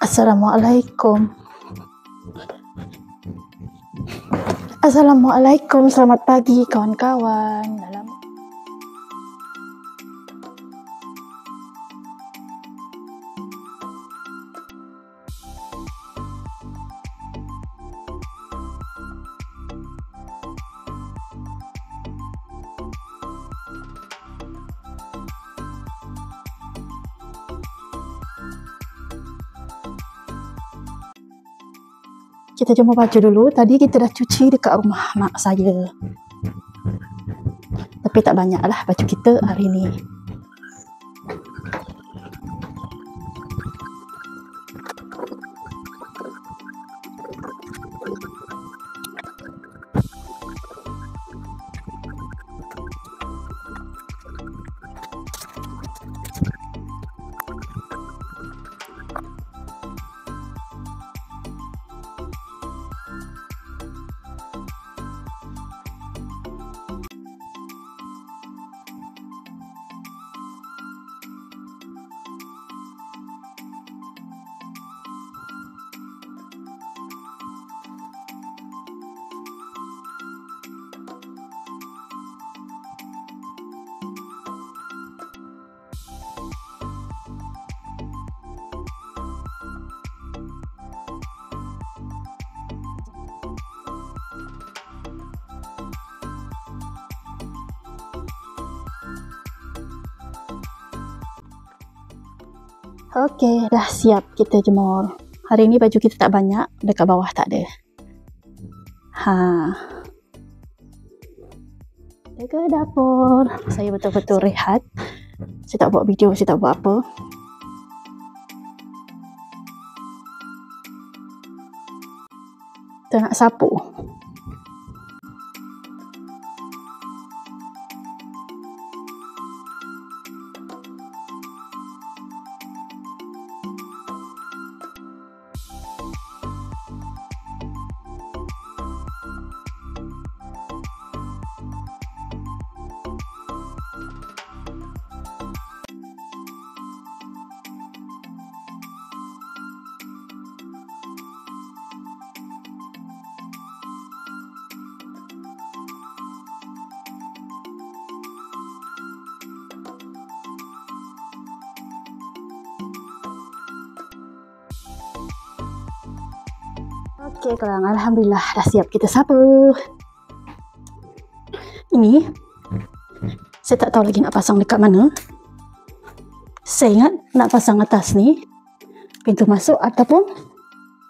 Assalamualaikum. Assalamualaikum, selamat pagi kawan-kawan. Kita jemur baju dulu. Tadi kita dah cuci dekat rumah mak saya. Tapi tak banyak lah baju kita hari ni. Okey, dah siap kita jemur. Hari ni baju kita tak banyak, dekat bawah tak ada. Jaga dapur. Saya betul-betul rehat. Saya tak buat video, saya tak buat apa. Kita nak sapu. Okey, korang, alhamdulillah dah siap kita sapu. Ini saya tak tahu lagi nak pasang dekat mana. Saya ingat nak pasang atas ni, pintu masuk ataupun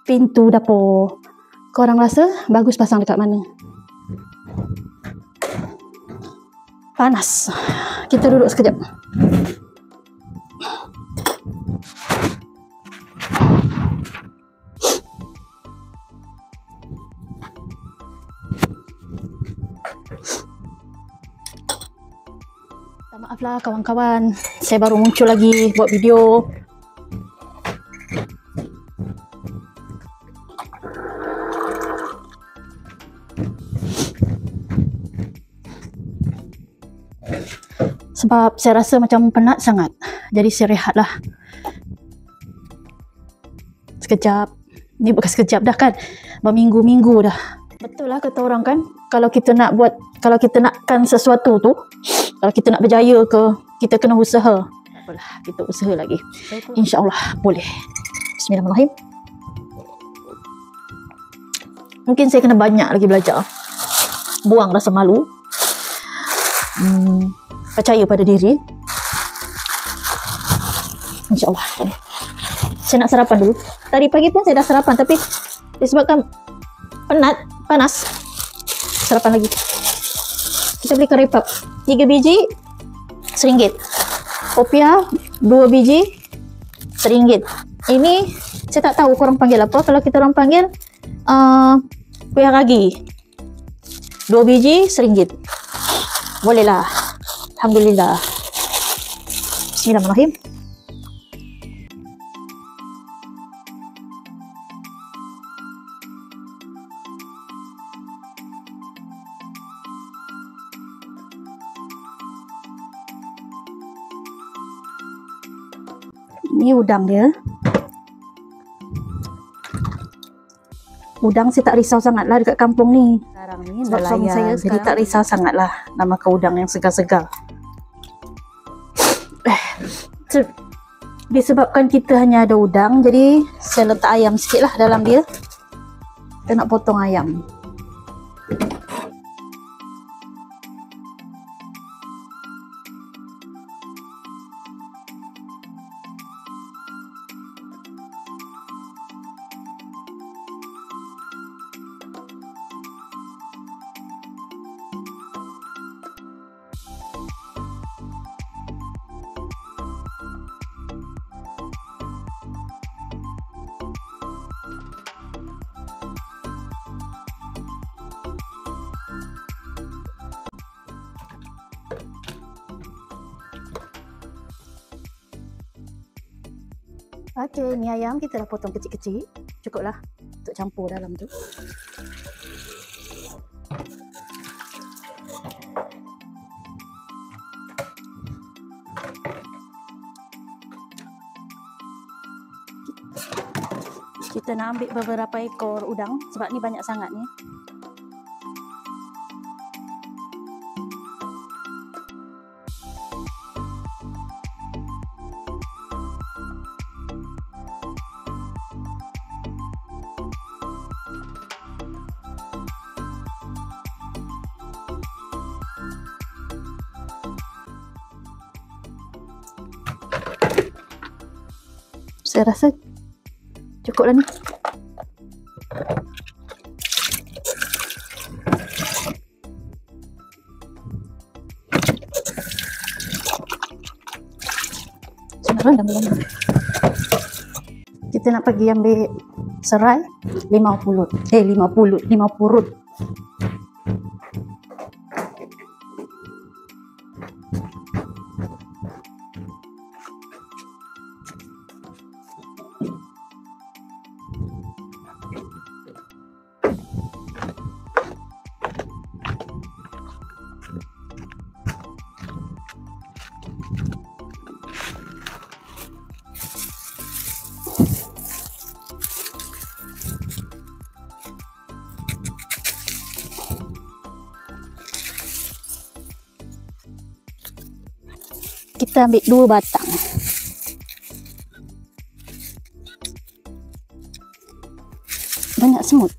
pintu dapur. Korang rasa bagus pasang dekat mana? Panas. Kita duduk sekejap. Maaflah kawan-kawan, saya baru muncul lagi buat video. Sebab saya rasa macam penat sangat. Jadi saya rehatlah. Sekejap. Ni bukan sekejap dah kan. Berminggu-minggu dah. Betul lah kata orang kan, kalau kita nakkan sesuatu tu, kalau kita nak berjaya ke, kita kena usaha. Apalah, kita usaha lagi. InsyaAllah boleh. Bismillahirrahmanirrahim. Mungkin saya kena banyak lagi belajar. Buang rasa malu. Percaya pada diri. InsyaAllah boleh. Saya nak sarapan dulu. Tadi pagi pun saya dah sarapan, tapi disebabkan panas, sarapan lagi. Kita beli curry puff 3 biji RM1. Popiah 2 biji RM1. Ini saya tak tahu korang panggil apa. Kalau kita orang panggil kuih ragi 2 biji RM1. Boleh lah. Alhamdulillah. Bismillahirrahmanirrahim. Ini udang dia. udang saya tak risau sangat lah dekat kampung ni. Sekarang ni Sebab suami nelayan, saya jadi sekarang tak risau sangat lah nak makan udang yang segar-segar. Disebabkan kita hanya ada udang, jadi saya letak ayam sikit lah dalam dia. Kita nak potong ayam. Okey, ni ayam kita dah potong kecil-kecil. Cukuplah untuk campur dalam tu. Kita nak ambil beberapa ekor udang sebab ni banyak sangat ni. Saya rasa cukup lah ni. Kita nak pergi ambil serai 50 purut. Kita ambil 2 batang. Banyak semut.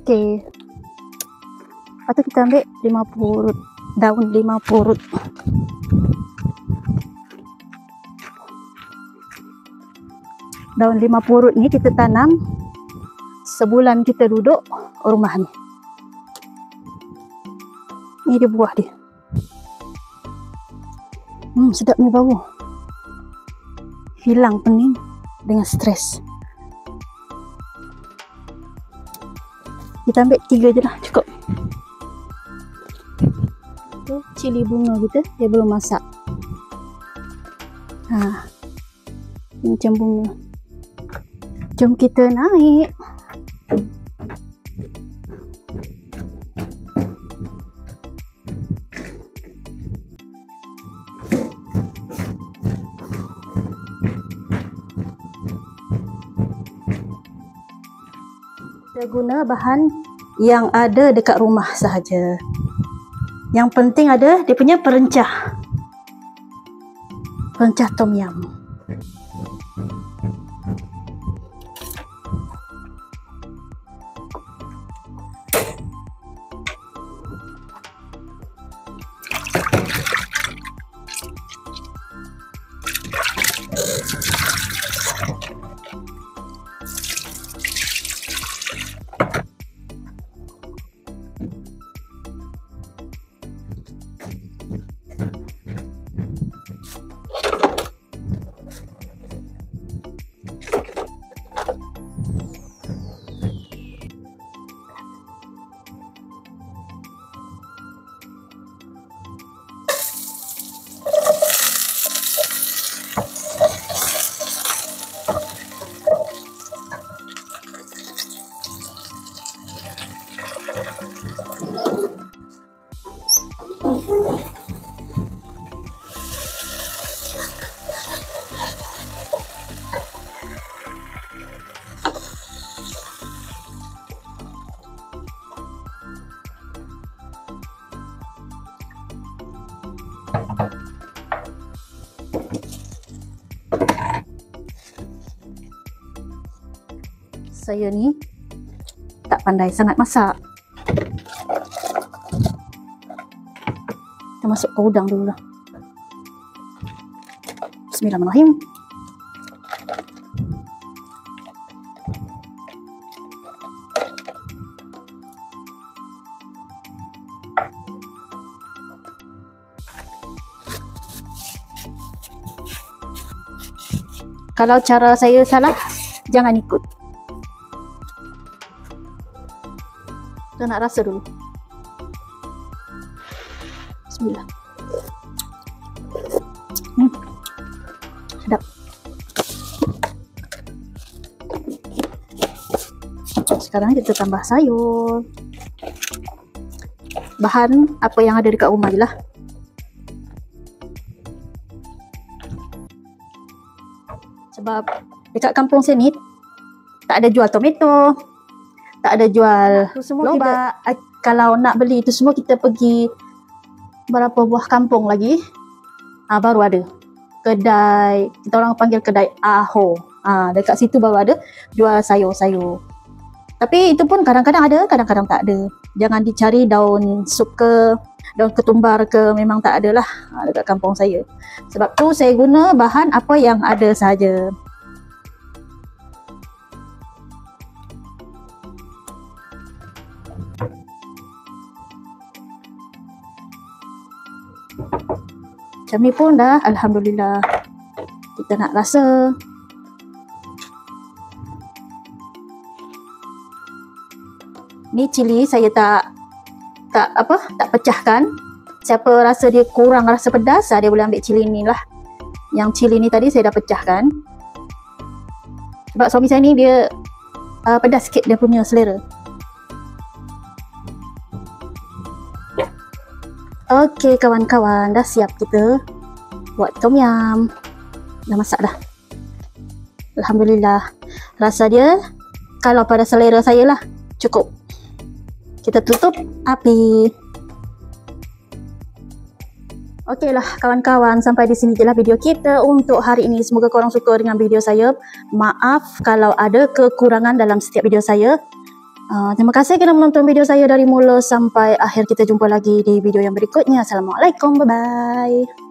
Okey. Lepas tu kita ambil 5 purut. Daun 5 purut. Daun 5 purut ni kita tanam sebulan kita duduk rumah ni. Ni dia buah dia. Sedap ni bau. Hilang pening dengan stres. Kita ambil 3 je lah, cukup. Tu cili bunga kita, dia belum masak. Ini macam bunga. Jom kita naik. Kita guna bahan yang ada dekat rumah sahaja. Yang penting ada dia punya perencah. Perencah tom yum. Saya ni tak pandai sangat masak. Kita masuk ke udang dulu lah. Bismillahirrahmanirrahim. Kalau cara saya salah, jangan ikut. Kita nak rasa dulu. Bismillah. Sedap. Sekarang kita tambah sayur. Bahan apa yang ada dekat rumah je lah. Sebab dekat kampung sini tak ada jual tomato, tak ada jual lobak. Kalau nak beli itu semua kita pergi berapa buah kampung lagi, baru ada kedai, kita orang panggil kedai Aho. Dekat situ baru ada jual sayur-sayur. Tapi itu pun kadang-kadang ada, kadang-kadang tak ada. Jangan dicari daun sup ke, daun ketumbar ke, memang tak ada lah dekat kampung saya. Sebab tu saya guna bahan apa yang ada sahaja. Macam ni pun dah, alhamdulillah. Kita nak rasa. Ni cili saya tak pecahkan. Siapa rasa dia kurang rasa pedas, dia boleh ambil cili ni lah. Yang cili ni tadi saya dah pecahkan. Sebab suami saya ni dia pedas sikit dia punya selera. Okey kawan-kawan, dah siap kita buat tom yum. Dah masak dah. Alhamdulillah. Rasa dia kalau pada selera saya lah cukup. Kita tutup api. Okeylah kawan-kawan, sampai di sini je lah video kita untuk hari ini. Semoga korang suka dengan video saya. Maaf kalau ada kekurangan dalam setiap video saya. Terima kasih kerana menonton video saya dari mula sampai akhir. Kita jumpa lagi di video yang berikutnya. Assalamualaikum, bye-bye.